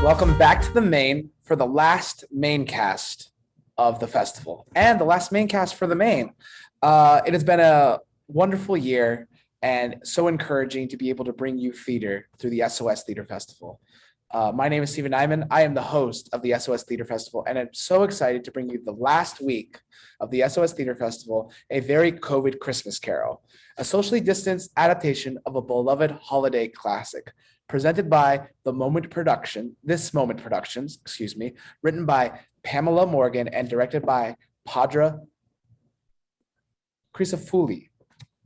Welcome back to the main for the last MAINcast of the festival and the last MAINcast for the main. It has been a wonderful year and so encouraging to be able to bring you theater through the SOS Theater Festival. My name is Stephen Nyman. I am the host of the SOS Theater Festival, and I'm so excited to bring you the last week of the SOS Theater Festival, a very COVID Christmas Carol, a socially distanced adaptation of a beloved holiday classic, presented by This Moment Productions, written by Pamela Morgan and directed by Padra Crisafulli.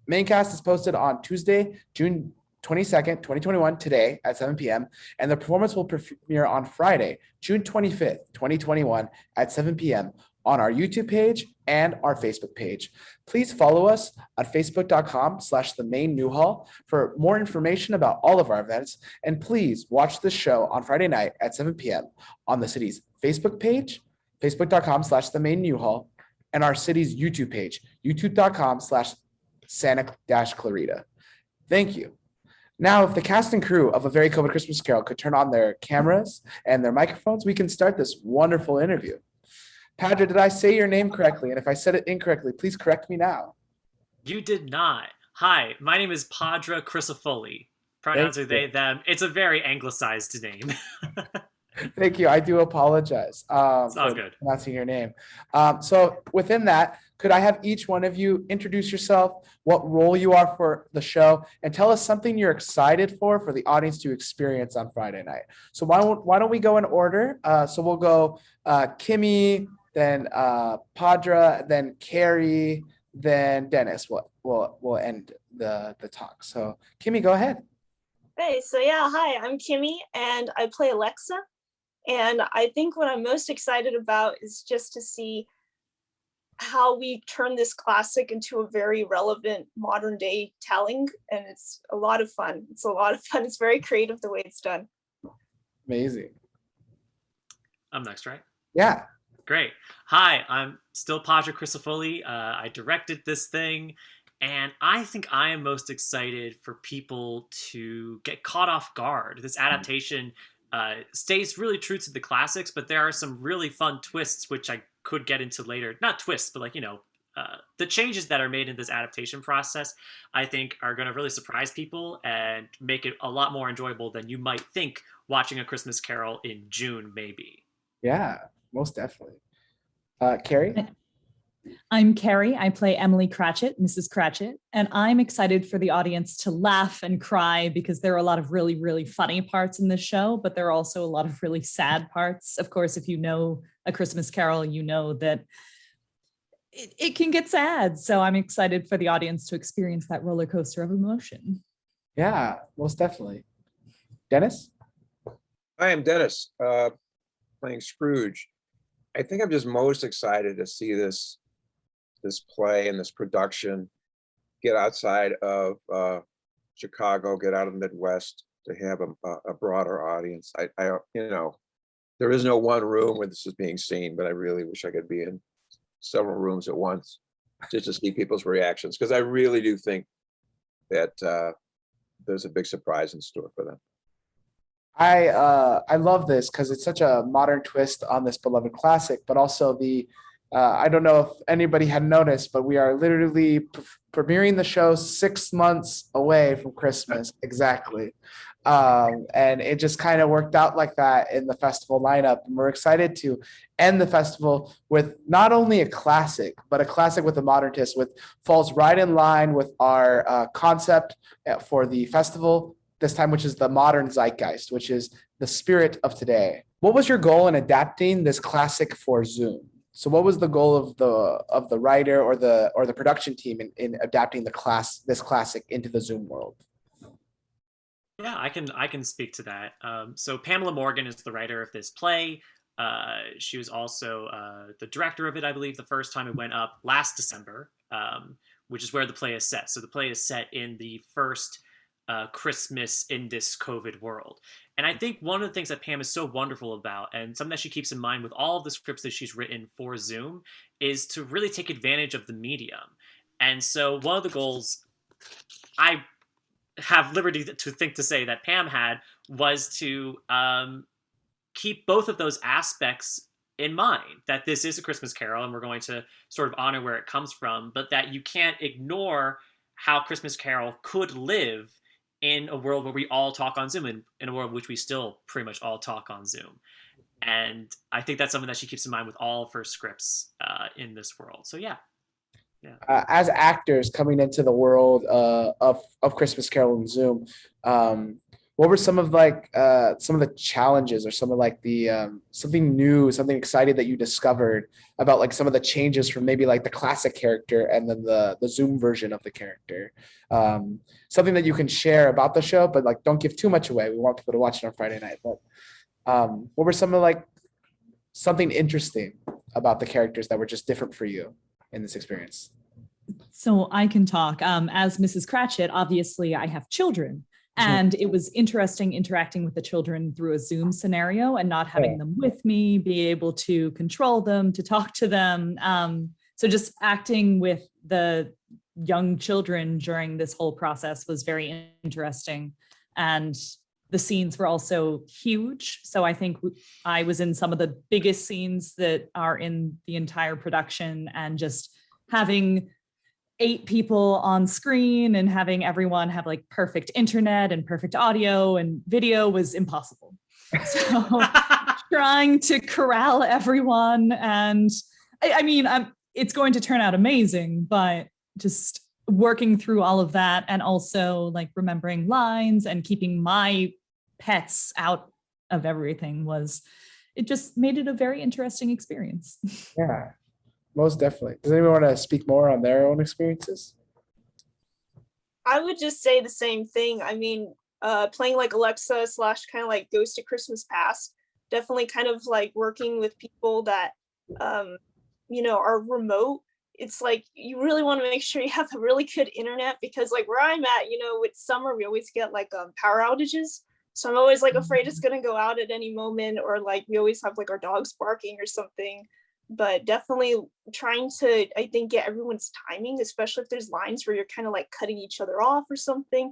MAINcast is posted on Tuesday, June 22nd, 2021, today at 7 p.m. And the performance will premiere on Friday, June 25th, 2021 at 7 p.m. on our YouTube page and our Facebook page. Please follow us at facebook.com/themainnewhall for more information about all of our events. And please watch the show on Friday night at 7 p.m. on the city's Facebook page, facebook.com/themainnewhall, and our city's YouTube page, youtube.com/Santa-Clarita. Thank you. Now, if the cast and crew of A Very COVID Christmas Carol could turn on their cameras and their microphones, we can start this wonderful interview. Padra, did I say your name correctly? And if I said it incorrectly, please correct me now. You did not. Hi, my name is Padra Crisafulli. Pronouns are they, them. It's a very anglicized name. Thank you. I do apologize for good. pronouncing your name. So within that, could I have each one of you introduce yourself, what role you are for the show, and tell us something you're excited for the audience to experience on Friday night. So why don't we go in order? So we'll go Kimmy, then Padra, then Carrie, then Dennis. We'll end the talk. So Kimmy, go ahead. Hey, so yeah, hi, I'm Kimmy and I play Alexa. And I think what I'm most excited about is just to see how we turn this classic into a very relevant modern day telling. And it's a lot of fun. It's very creative the way it's done. Amazing. I'm next, right? Yeah. Great. Hi, I'm still Padra Crisafulli. I directed this thing, and I think I am most excited for people to get caught off guard. This adaptation stays really true to the classics, but there are some really fun twists, which I could get into later. Not twists, but the changes that are made in this adaptation process, I think are going to really surprise people and make it a lot more enjoyable than you might think watching A Christmas Carol in June, maybe. Yeah, most definitely. Carrie? I'm Carrie. I play Emily Cratchit, Mrs. Cratchit, and I'm excited for the audience to laugh and cry because there are a lot of really, really funny parts in this show, but there are also a lot of really sad parts. Of course, if you know A Christmas Carol, you know that it can get sad. So I'm excited for the audience to experience that roller coaster of emotion. Yeah, most definitely. Dennis? Hi, I'm Dennis, playing Scrooge. I think I'm just most excited to see this play and this production get outside of Chicago, get out of the Midwest, to have a broader audience. There is no one room where this is being seen, but I really wish I could be in several rooms at once just to see people's reactions, because I really do think that there's a big surprise in store for them. I love this because it's such a modern twist on this beloved classic, but also I don't know if anybody had noticed, but we are literally premiering the show 6 months away from Christmas, exactly. And it just kind of worked out like that in the festival lineup. And we're excited to end the festival with not only a classic, but a classic with a modern twist, falls right in line with our concept for the festival this time, which is the modern zeitgeist, which is the spirit of today. What was your goal in adapting this classic for Zoom? So what was the goal of the writer or the production team in adapting this classic into the Zoom world? Yeah, I can speak to that. So Pamela Morgan is the writer of this play. She was also the director of it, I believe, the first time it went up last December, which is where the play is set. So the play is set in the first Christmas in this COVID world. And I think one of the things that Pam is so wonderful about, and something that she keeps in mind with all of the scripts that she's written for Zoom, is to really take advantage of the medium. And so one of the goals I have liberty to say that Pam had was to keep both of those aspects in mind, that this is a Christmas Carol and we're going to sort of honor where it comes from, but that you can't ignore how Christmas Carol could live in a world where we all talk on Zoom, and in a world in which we still pretty much all talk on Zoom. And I think that's something that she keeps in mind with all of her scripts in this world. So yeah. As actors coming into the world of Christmas Carol and Zoom, what were some of the challenges, or some of like the something new, something exciting that you discovered about like some of the changes from maybe like the classic character and then the Zoom version of the character? Something that you can share about the show, but like don't give too much away. We want people to watch it on Friday night. But what were some of like something interesting about the characters that were just different for you in this experience? So I can talk. As Mrs. Cratchit, obviously I have children, and it was interesting interacting with the children through a Zoom scenario and not having them with me, be able to control them, to talk to them. So just acting with the young children during this whole process was very interesting. And the scenes were also huge. So I think I was in some of the biggest scenes that are in the entire production, and just having 8 people on screen and having everyone have like perfect internet and perfect audio and video was impossible. So trying to corral everyone, and I mean, it's going to turn out amazing, but just working through all of that, and also like remembering lines and keeping my pets out of everything, it just made it a very interesting experience. Yeah, most definitely. Does anyone want to speak more on their own experiences? I would just say the same thing. I mean, playing like Alexa / kind of like Ghost of Christmas Past, definitely kind of like working with people that, are remote. It's like, you really want to make sure you have a really good internet, because like where I'm at, with summer, we always get like power outages. So I'm always like afraid it's going to go out at any moment, or like we always have like our dogs barking or something. But definitely trying to, I think, get everyone's timing, especially if there's lines where you're kind of like cutting each other off or something,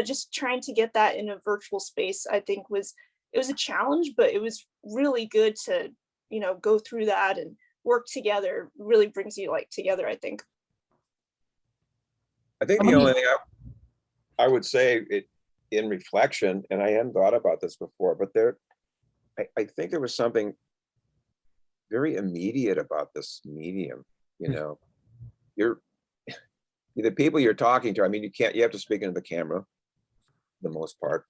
just trying to get that in a virtual space, I think it was a challenge, but it was really good to, go through that and work together. Really brings you like together, I think. I think the only thing I would say in reflection, and I hadn't thought about this before, but I think there was something very immediate about this medium. You're the people you're talking to. I mean, you have to speak into the camera, the most part,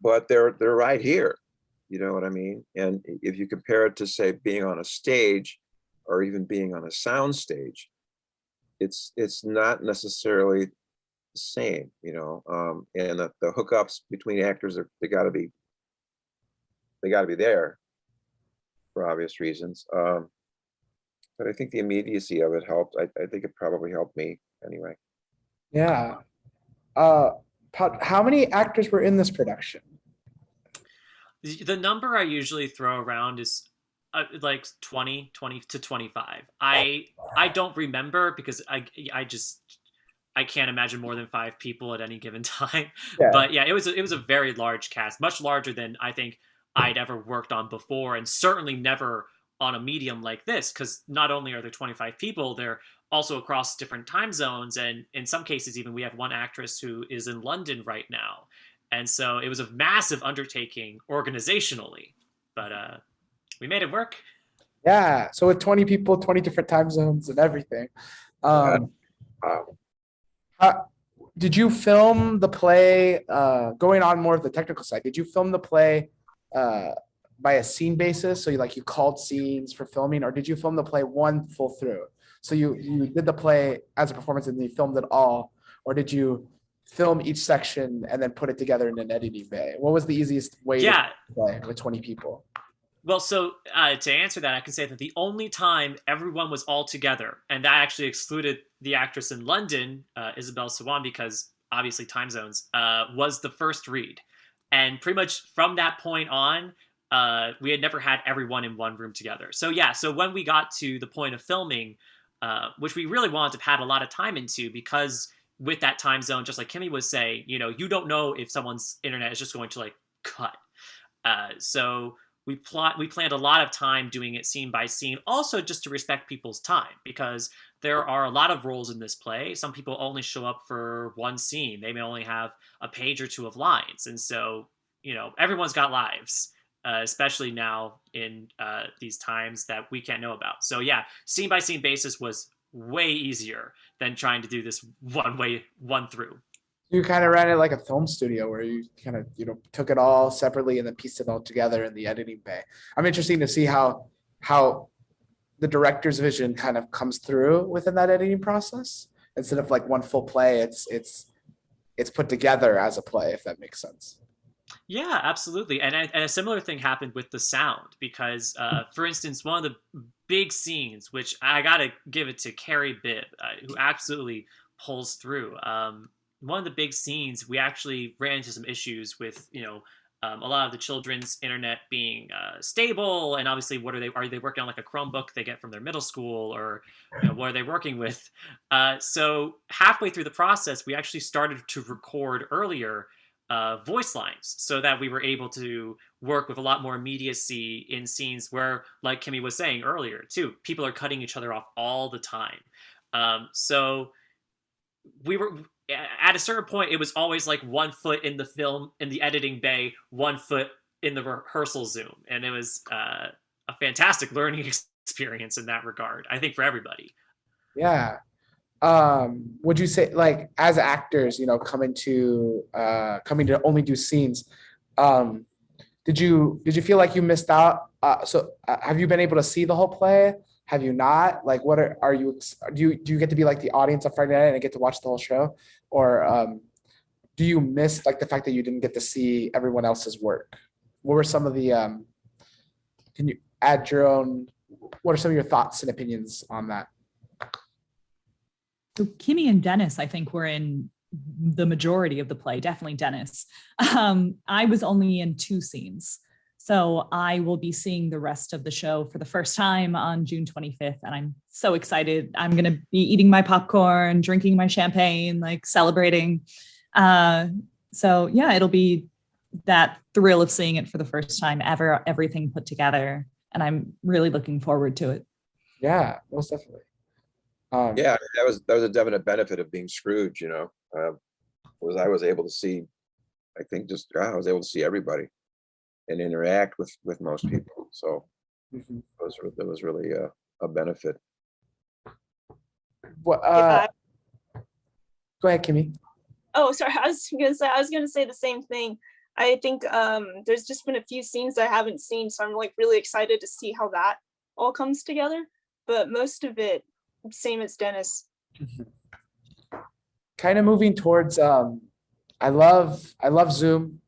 but they're right here. You know what I mean? And if you compare it to, say, being on a stage, or even being on a sound stage, it's not necessarily the same, and the hookups between actors they got to be there for obvious reasons. But I think the immediacy of it helped. I think it probably helped me anyway. Yeah. How many actors were in this production? The number I usually throw around is like 20 to 25. I don't remember, because I can't imagine more than 5 people at any given time. Yeah. But yeah, it was a very large cast, much larger than I think I'd ever worked on before, and certainly never on a medium like this, because not only are there 25 people, they're also across different time zones, and in some cases even we have one actress who is in London right now. And so it was a massive undertaking organizationally, but we made it work. Yeah. So with 20 people, 20 different time zones and everything. Did you film the play, going on more of the technical side, did you film the play by a scene basis? So you called scenes for filming, or did you film the play one full through? So you did the play as a performance and then you filmed it all, or did you film each section and then put it together in an editing bay? What was the easiest way to play with 20 people? Well, so to answer that, I can say that the only time everyone was all together, and that actually excluded the actress in London, Isabel Swan, because obviously time zones, was the first read. And pretty much from that point on, we had never had everyone in one room together. So yeah, so when we got to the point of filming, which we really wanted to have a lot of time into, because with that time zone, just like Kimmy was saying, you don't know if someone's internet is just going to cut. So we planned a lot of time doing it scene by scene, also just to respect people's time, because there are a lot of roles in this play. Some people only show up for one scene. They may only have a page or two of lines. And so, everyone's got lives, especially now in these times that we can't know about. So yeah, scene by scene basis was way easier than trying to do this one through. You kind of ran it like a film studio where you kind of, took it all separately and then pieced it all together in the editing bay. I'm interested to see how the director's vision kind of comes through within that editing process. Instead of like one full play, it's put together as a play, if that makes sense. Yeah, absolutely. And a similar thing happened with the sound, because, for instance, one of the big scenes, which I got to give it to Carrie Bibb, who absolutely pulls through. One of the big scenes, we actually ran into some issues with, a lot of the children's internet being stable, and obviously, are they working on like a Chromebook they get from their middle school, or what are they working with? So halfway through the process, we actually started to record earlier voice lines, so that we were able to work with a lot more immediacy in scenes where, like Kimmy was saying earlier too, people are cutting each other off all the time. So we were at a certain point, it was always like 1 foot in the film, in the editing bay, 1 foot in the rehearsal Zoom. And it was a fantastic learning experience in that regard, I think, for everybody. Yeah. Would you say, like, as actors, coming to only do scenes, did you feel like you missed out? Have you been able to see the whole play? Have you not? Like, do you get to be like the audience on Friday night and get to watch the whole show? Or do you miss like the fact that you didn't get to see everyone else's work? What were some of the, can you add your own, what are some of your thoughts and opinions on that? So Kimmy and Dennis, I think, were in the majority of the play, definitely Dennis. I was only in 2 scenes. So I will be seeing the rest of the show for the first time on June 25th. And I'm so excited. I'm going to be eating my popcorn, drinking my champagne, like celebrating. So yeah, it'll be that thrill of seeing it for the first time ever, everything put together. And I'm really looking forward to it. Yeah, most definitely. Yeah, that was a definite benefit of being Scrooge, was I was able to see, I think I was able to see everybody and interact with most people. So that was really a benefit. What? Go ahead, Kimmy. Oh, sorry. I was gonna say the same thing. I think there's just been a few scenes I haven't seen, so I'm like really excited to see how that all comes together. But most of it, same as Dennis. Kind of moving towards. I love Zoom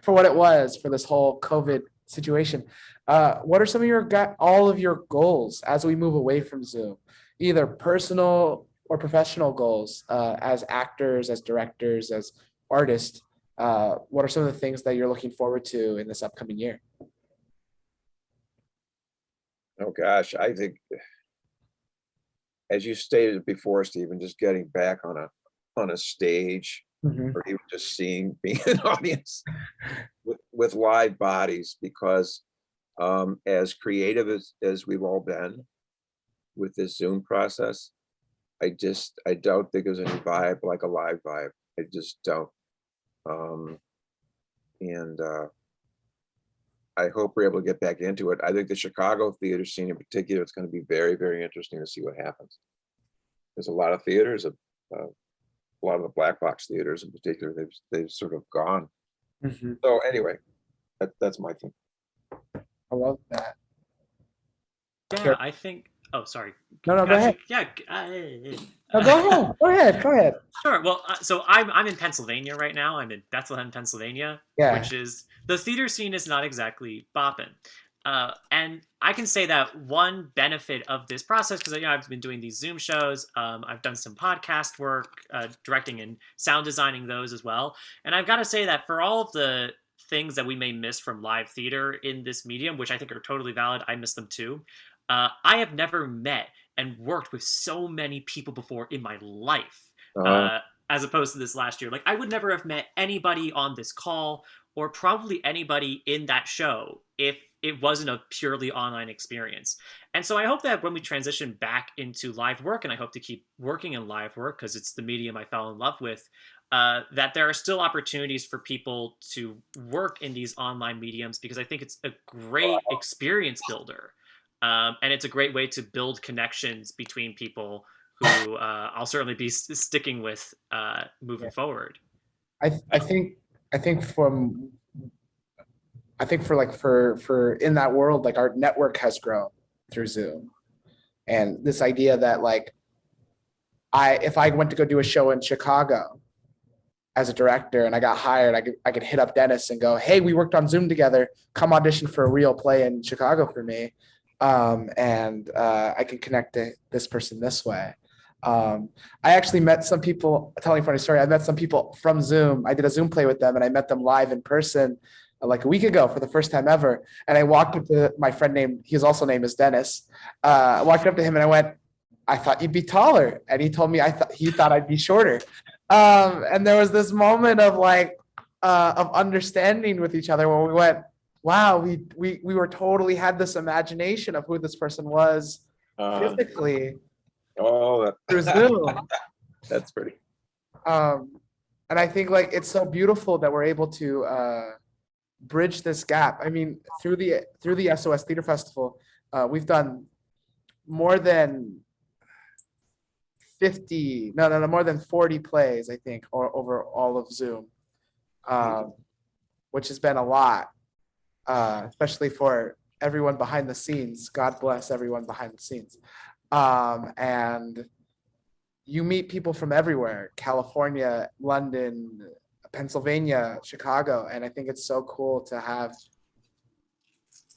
for what it was for this whole COVID situation. What are some of all of your goals as we move away from Zoom, either personal or professional goals, as actors, as directors, as artists? What are some of the things that you're looking forward to in this upcoming year? Oh gosh, I think, as you stated before, Stephen, just getting back on a stage, or even just being an audience with live bodies, because as creative as we've all been with this Zoom process, I don't think there's any vibe like a live vibe. I just don't. And I hope we're able to get back into it. I think the Chicago theater scene in particular, it's going to be very, very interesting to see what happens. There's a lot of theaters, a lot of the black box theaters in particular, they've sort of gone. So anyway, that's my thing. I love that. Yeah, I think. Oh, sorry. No, go ahead. Yeah. No, go ahead. Sure. Well, so I'm in Pennsylvania right now. I'm in Bethlehem, Pennsylvania, which is, the theater scene is not exactly bopping. And I can say that one benefit of this process, because I've been doing these Zoom shows, I've done some podcast work, directing and sound designing those as well. And I've got to say that for all of the things that we may miss from live theater in this medium, which I think are totally valid, I miss them too. I have never met and worked with so many people before in my life, as opposed to this last year. Like, I would never have met anybody on this call or probably anybody in that show if it wasn't a purely online experience. And so I hope that when we transition back into live work, and I hope to keep working in live work because it's the medium I fell in love with, that there are still opportunities for people to work in these online mediums, because I think it's a great experience builder. And it's a great way to build connections between people who I'll certainly be sticking with moving forward. I think for in that world, like our network has grown through Zoom, and this idea that like if I went to go do a show in Chicago as a director and I got hired, I could hit up Dennis and go, hey, we worked on Zoom together, come audition for a real play in Chicago for me. And I can connect to this person this way. I actually met some people, telling a funny story, I met some people from Zoom. I did a Zoom play with them and I met them live in person like a week ago for the first time ever. And I walked up to my friend his also name is Dennis. I walked up to him and I went, I thought you'd be taller. And he told me he thought I'd be shorter. And there was this moment of of understanding with each other where we went, wow, we were totally had this imagination of who this person was physically through Zoom. That's pretty. And I think like it's so beautiful that we're able to bridge this gap. I mean, through the SOS Theater Festival, we've done more than more than 40 plays, I think, or over all of Zoom, which has been a lot. Especially for everyone behind the scenes. God bless everyone behind the scenes. And you meet people from everywhere, California, London, Pennsylvania, Chicago. And I think it's so cool to have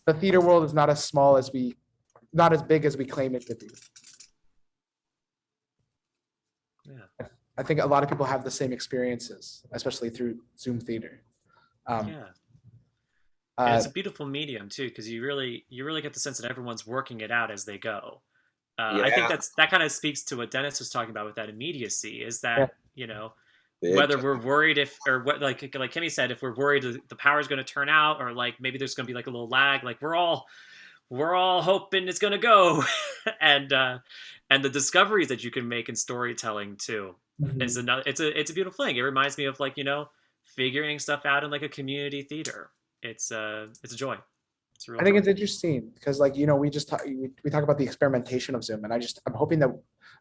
the theater world is not as big as we claim it to be. Yeah. I think a lot of people have the same experiences, especially through Zoom theater. Yeah. And it's a beautiful medium too, because you really get the sense that everyone's working it out as they go. I think that kind of speaks to what Dennis was talking about with that immediacy, is that whether we're worried like Kimmy said, if we're worried the power is going to turn out, or like maybe there's going to be like a little lag, like we're all hoping it's going to go, and the discoveries that you can make in storytelling too is another. It's a beautiful thing. It reminds me of like figuring stuff out in like a community theater. It's a joy. I think it's interesting because like, we talk about the experimentation of Zoom, and I'm hoping that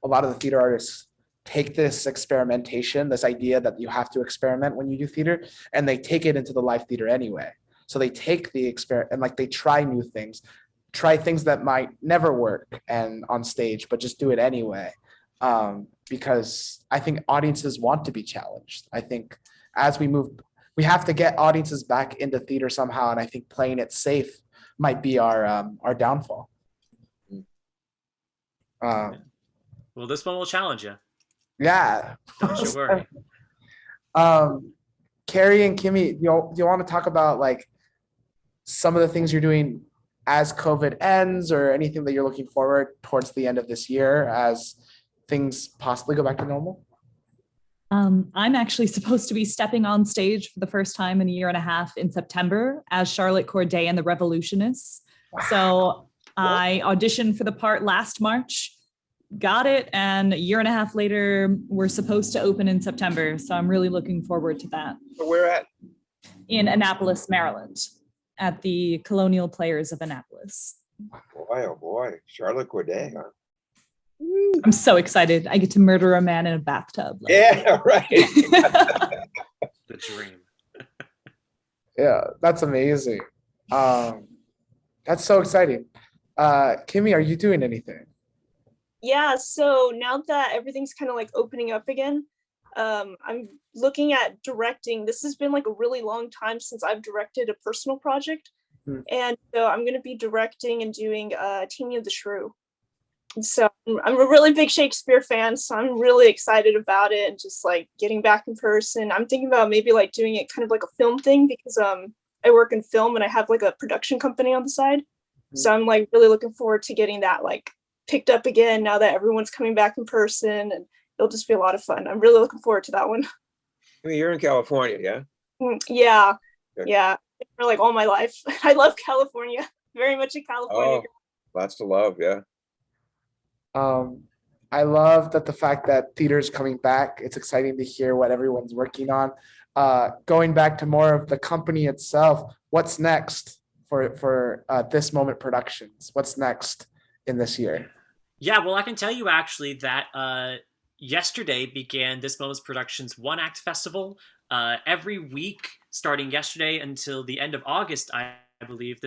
a lot of the theater artists take this experimentation, this idea that you have to experiment when you do theater, and they take it into the live theater anyway. So they take the experiment and like they try new things, try things that might never work and on stage, but just do it anyway. Because I think audiences want to be challenged. I think as we have to get audiences back into theater somehow, and I think playing it safe might be our downfall. Well, this one will challenge you. Yeah. Don't you worry. Carrie and Kimmy, do you want to talk about like some of the things you're doing as COVID ends, or anything that you're looking forward towards the end of this year as things possibly go back to normal? I'm actually supposed to be stepping on stage for the first time in a year and a half in September as Charlotte Corday and the Revolutionists. Wow. So I auditioned for the part last March, got it, and a year and a half later, we're supposed to open in September. So I'm really looking forward to that. Where at? In Annapolis, Maryland, at the Colonial Players of Annapolis. Boy, oh boy, Charlotte Corday, huh? I'm so excited. I get to murder a man in a bathtub. Yeah, right. The dream. Yeah, that's amazing. That's so exciting. Kimmy, are you doing anything? Yeah, so now that everything's kind of like opening up again, I'm looking at directing. This has been like a really long time since I've directed a personal project. And so I'm going to be directing and doing Taming of the Shrew. So I'm a really big Shakespeare fan, so I'm really excited about it, and just like getting back in person. I'm thinking about maybe like doing it kind of like a film thing, because I work in film and I have like a production company on the side. So I'm like really looking forward to getting that like picked up again now that everyone's coming back in person, and it'll just be a lot of fun. I'm really looking forward to that one. I mean, you're in California, yeah? Yeah. Yeah, for like all my life. I love California. Very much a California Oh, lots to love. Yeah. I love that the fact that theater is coming back. It's exciting to hear what everyone's working on. Going back to more of the company itself, what's next for This Moment Productions? What's next in this year? Yeah, well, I can tell you actually that yesterday began This Moment's Productions One Act Festival. Every week, starting yesterday until the end of August, I believe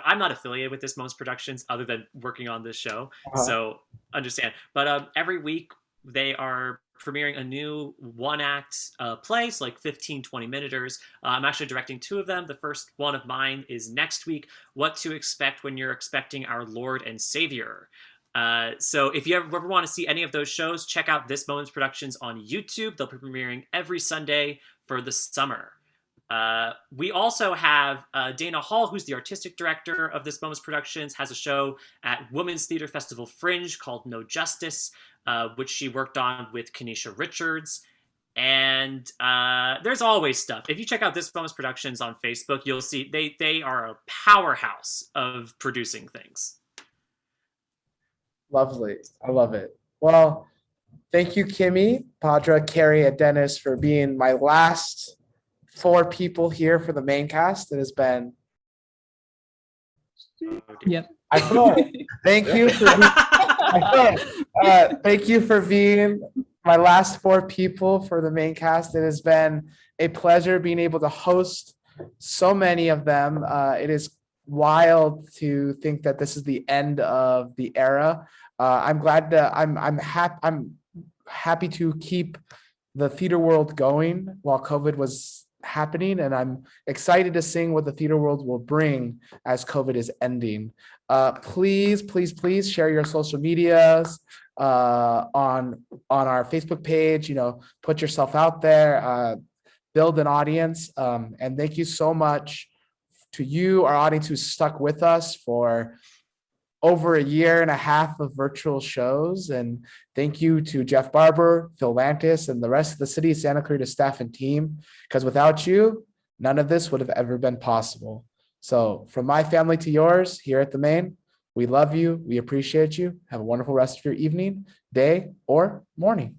I'm not affiliated with This Moment's Productions other than working on this show, so understand. But every week they are premiering a new one act play, so like 15-20 minuters. I'm actually directing two of them. The first one of mine is next week, What to Expect When You're Expecting Our Lord and Savior. So if you ever want to see any of those shows, check out This Moment's Productions on YouTube. They'll be premiering every Sunday for the summer. We also have Dana Hall, who's the artistic director of This Moment's Productions, has a show at Women's Theater Festival Fringe called No Justice, which she worked on with Kenesha Richards. And there's always stuff. If you check out This Moment's Productions on Facebook, you'll see they are a powerhouse of producing things. Lovely. I love it. Well, thank you, Kimmy, Padra, Carrie, and Dennis for being my last 4 people here for the main cast. It has been. Yep. I feel it. Thank you for thank you for being my last 4 people for the main cast. It has been a pleasure being able to host so many of them. It is wild to think that this is the end of the era. I'm glad that I'm happy to keep the theater world going while COVID was happening, and I'm excited to see what the theater world will bring as COVID is ending. Please share your social medias on our Facebook page. Put yourself out there, build an audience, and thank you so much to you, our audience, who stuck with us for over 1.5 years of virtual shows. And thank you to Jeff Barber, Phil Lantis, and the rest of the City of Santa Clarita staff and team, because without you, none of this would have ever been possible. So from my family to yours here at the Main, we love you. We appreciate you. Have a wonderful rest of your evening, day, or morning.